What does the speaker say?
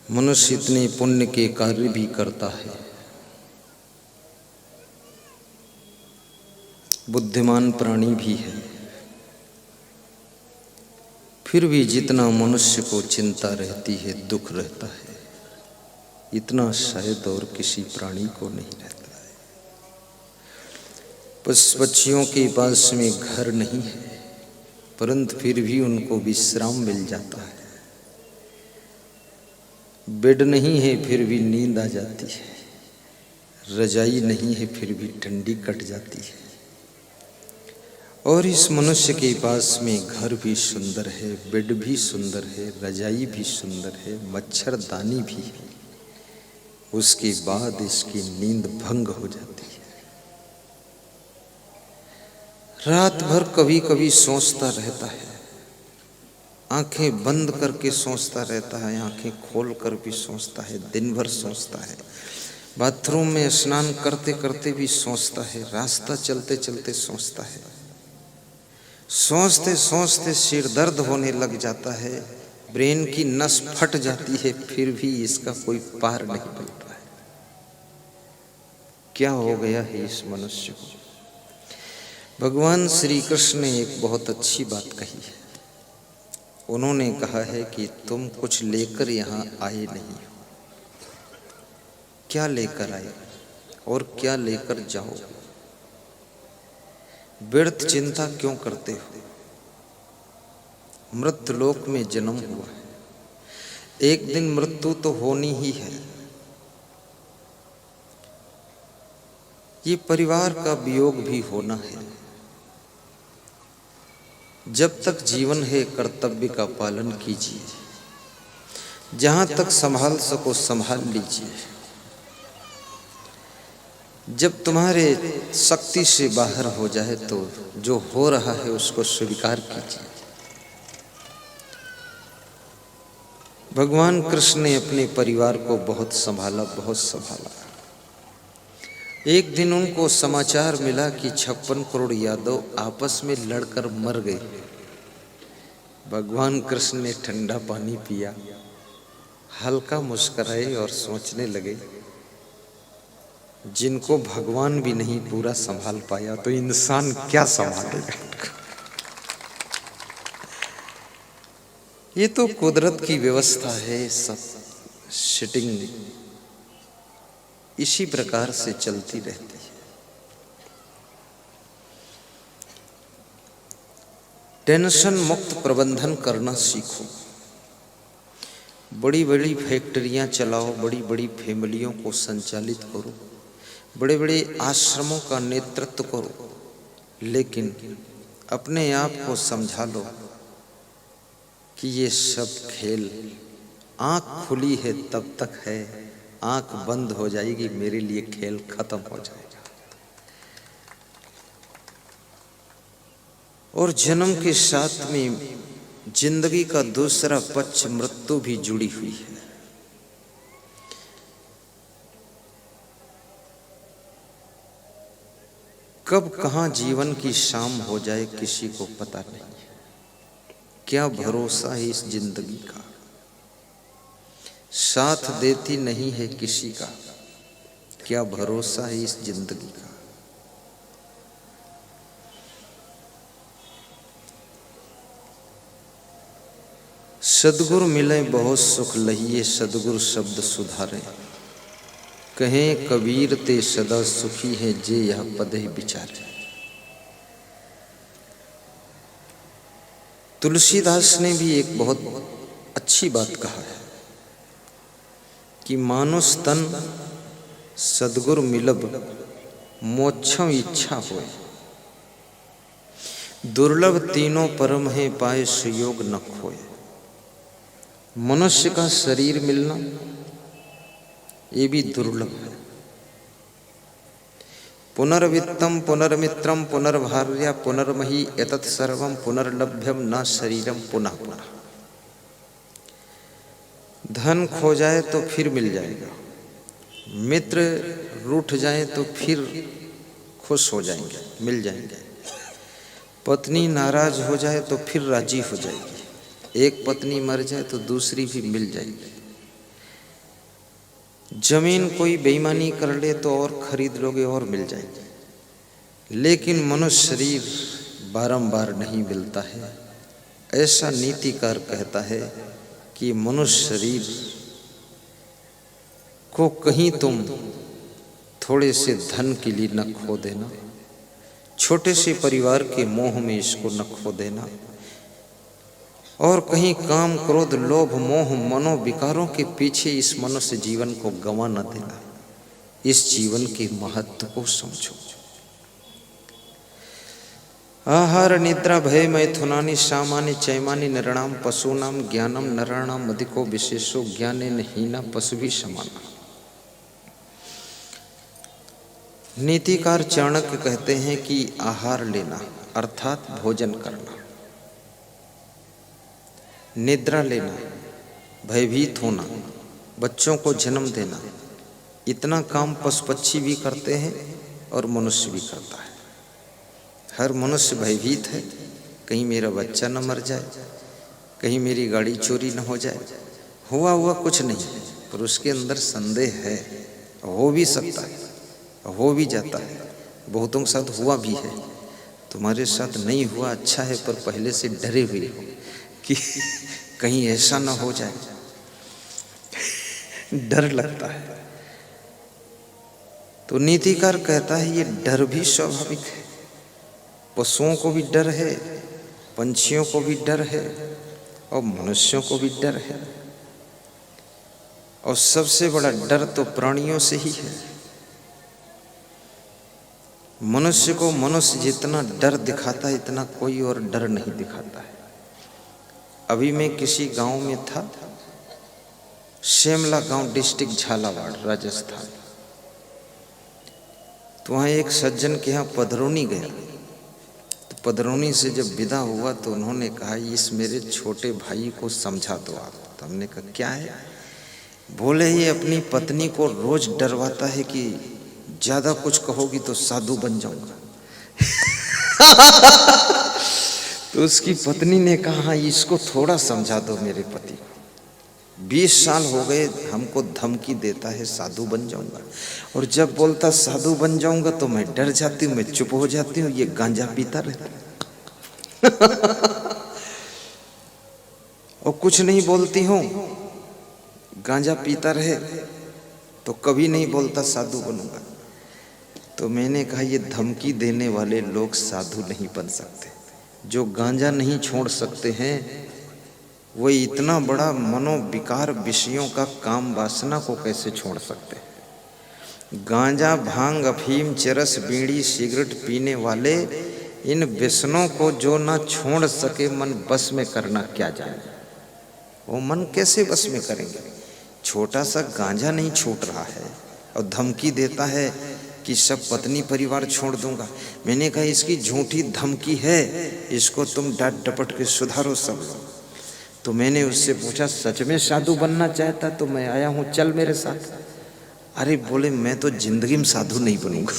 मनुष्य इतने पुण्य के कार्य भी करता है, बुद्धिमान प्राणी भी है, फिर भी जितना मनुष्य को चिंता रहती है, दुख रहता है, इतना शायद और किसी प्राणी को नहीं रहता है। पक्षियों के पास में घर नहीं है, परंतु फिर भी उनको विश्राम मिल जाता है। बेड नहीं है फिर भी नींद आ जाती है, रजाई नहीं है फिर भी ठंडी कट जाती है। और इस मनुष्य के पास में घर भी सुंदर है, बेड भी सुंदर है, रजाई भी सुंदर है, मच्छरदानी भी है, उसके बाद इसकी नींद भंग हो जाती है। रात भर कभी कभी सोचता रहता है, आंखें बंद करके सोचता रहता है, आंखें खोल कर भी सोचता है, दिन भर सोचता है, बाथरूम में स्नान करते करते भी सोचता है, रास्ता चलते चलते सोचता है। सोचते सोचते सिर दर्द होने लग जाता है, ब्रेन की नस फट जाती है, फिर भी इसका कोई पार नहीं पड़ता है। क्या हो गया है इस मनुष्य को? भगवान श्री कृष्ण ने एक बहुत अच्छी बात कही है। उन्होंने कहा है कि तुम कुछ लेकर यहाँ आए नहीं हो। क्या लेकर आए और क्या लेकर जाओ? व्यर्थ चिंता क्यों करते हो? मृत्युलोक में जन्म हुआ है, एक दिन मृत्यु तो होनी ही है। ये परिवार का वियोग भी होना है। जब तक जीवन है कर्तव्य का पालन कीजिए, जहां तक संभाल सको संभाल लीजिए। जब तुम्हारे शक्ति से बाहर हो जाए तो जो हो रहा है उसको स्वीकार कीजिए। भगवान कृष्ण ने अपने परिवार को बहुत संभाला, बहुत संभाला। एक दिन उनको समाचार मिला कि 56 करोड़ यादव आपस में लड़कर मर गए। भगवान कृष्ण ने ठंडा पानी पिया, हल्का मुस्कुराए और सोचने लगे, जिनको भगवान भी नहीं पूरा संभाल पाया तो इंसान क्या संभालेगा? ये तो कुदरत की व्यवस्था है, सब सेटिंग इसी प्रकार से चलती रहती है। टेंशन मुक्त प्रबंधन करना सीखो। बड़ी बड़ी फैक्ट्रियां चलाओ, बड़ी बड़ी फैमिलियों को संचालित करो, बड़े बड़े आश्रमों का नेतृत्व करो, लेकिन अपने आप को समझा लो कि ये सब खेल, आंख खुली है तब तक है, आंख बंद हो जाएगी मेरे लिए खेल खत्म हो जाएगा। और जन्म के साथ में जिंदगी का दूसरा पक्ष मृत्यु भी जुड़ी हुई है। कब कहां जीवन की शाम हो जाए किसी को पता नहीं। क्या भरोसा है इस जिंदगी का, साथ देती नहीं है किसी का। क्या भरोसा है इस जिंदगी का। सदगुरु मिले बहुत सुख लहिए, सदगुरु शब्द सुधारे। कहें कबीर ते सदा सुखी है, जे यह पदे विचारे। तुलसीदास ने भी एक बहुत अच्छी बात कहा है कि मानुष तन सदगुरु मिलब, मोक्षम इच्छा होए। दुर्लभ तीनों परम है, पाए सुयोग न खोए। मनुष्य का शरीर मिलना ये भी दुर्लभ है। पुनर्वित्तम पुनर्मित्रम पुनर्भार्या पुनर्मही एतत् सर्वम पुनर्लभ्यम न शरीरम पुनः पुनः। धन खो जाए तो फिर मिल जाएगा, मित्र रूठ जाए तो फिर खुश हो जाएंगे, मिल जाएंगे, पत्नी नाराज हो जाए तो फिर राजी हो जाएगी, एक पत्नी मर जाए तो दूसरी भी मिल जाएगी। जमीन कोई बेईमानी कर ले तो और खरीद लोगे और मिल जाएगी, लेकिन मनुष्य शरीर बारंबार नहीं मिलता है। ऐसा नीतिकार कहता है कि मनुष्य शरीर को कहीं तुम थोड़े से धन के लिए न खो देना, छोटे से परिवार के मोह में इसको न खो देना, और कहीं काम क्रोध लोभ मोह मनोविकारों के पीछे इस मनुष्य जीवन को गंवा न देना। इस जीवन के महत्व को समझो। आहार निद्रा भय मैथुनानि सामानि चैमानि नृणाम पशूनाम ज्ञानम नराणाम अधिको विशेषो ज्ञानेन हीना पशुभिः समाना। नीतिकार चाणक्य कहते हैं कि आहार लेना अर्थात भोजन करना, निद्रा लेना, भयभीत होना, बच्चों को जन्म देना, इतना काम पशु पक्षी भी करते हैं और मनुष्य भी करता है। हर मनुष्य भयभीत है, कहीं मेरा बच्चा न मर जाए, कहीं मेरी गाड़ी चोरी न हो जाए। हुआ कुछ नहीं, पर उसके अंदर संदेह है, हो भी सकता है, हो भी जाता है। बहुतों के साथ हुआ भी है, तुम्हारे साथ नहीं हुआ अच्छा है, पर पहले से डरे हुए हो कि कहीं ऐसा ना हो जाए, डर लगता है। तो नीतिकार कहता है ये डर भी स्वाभाविक है। पशुओं को भी डर है, पंछियों को भी डर है, और मनुष्यों को भी डर है। और सबसे बड़ा डर तो प्राणियों से ही है। मनुष्य को मनुष्य जितना डर दिखाता है, इतना कोई और डर नहीं दिखाता है। अभी मैं किसी गांव में था, शेमला गांव, डिस्ट्रिक्ट झालावाड़, राजस्थान। तो वहाँ एक सज्जन के यहाँ पधरौनी गया। तो पधरौनी से जब विदा हुआ तो उन्होंने कहा इस मेरे छोटे भाई को समझा दो आप। तो हमने कहा क्या है? बोले ये अपनी पत्नी को रोज डरवाता है कि ज्यादा कुछ कहोगी तो साधु बन जाऊंगा। तो उसकी पत्नी ने कहा हाँ इसको थोड़ा समझा दो मेरे पति को, 20 साल हो गए हमको धमकी देता है साधु बन जाऊंगा, और जब बोलता साधु बन जाऊंगा तो मैं डर जाती हूँ, मैं चुप हो जाती हूँ, ये गांजा पीता रहता और कुछ नहीं बोलती हूँ, गांजा पीता रहे तो कभी नहीं बोलता साधु बनूंगा। तो मैंने कहा ये धमकी देने वाले लोग साधु नहीं बन सकते। जो गांजा नहीं छोड़ सकते हैं वो इतना बड़ा मनोविकार विषयों का काम वासना को कैसे छोड़ सकते हैं? गांजा भांग अफीम चरस बीड़ी सिगरेट पीने वाले इन व्यसनों को जो ना छोड़ सके मन बस में करना क्या जाने, वो मन कैसे बस में करेंगे? छोटा सा गांजा नहीं छूट रहा है और धमकी देता है कि सब पत्नी परिवार छोड़ दूंगा। मैंने कहा इसकी झूठी धमकी है, इसको तुम डांट डपट के सुधारो सब लोग। तो मैंने उससे पूछा सच में साधु बनना चाहता? तो मैं आया हूँ, चल मेरे साथ। अरे बोले मैं तो जिंदगी में साधु नहीं बनूंगा।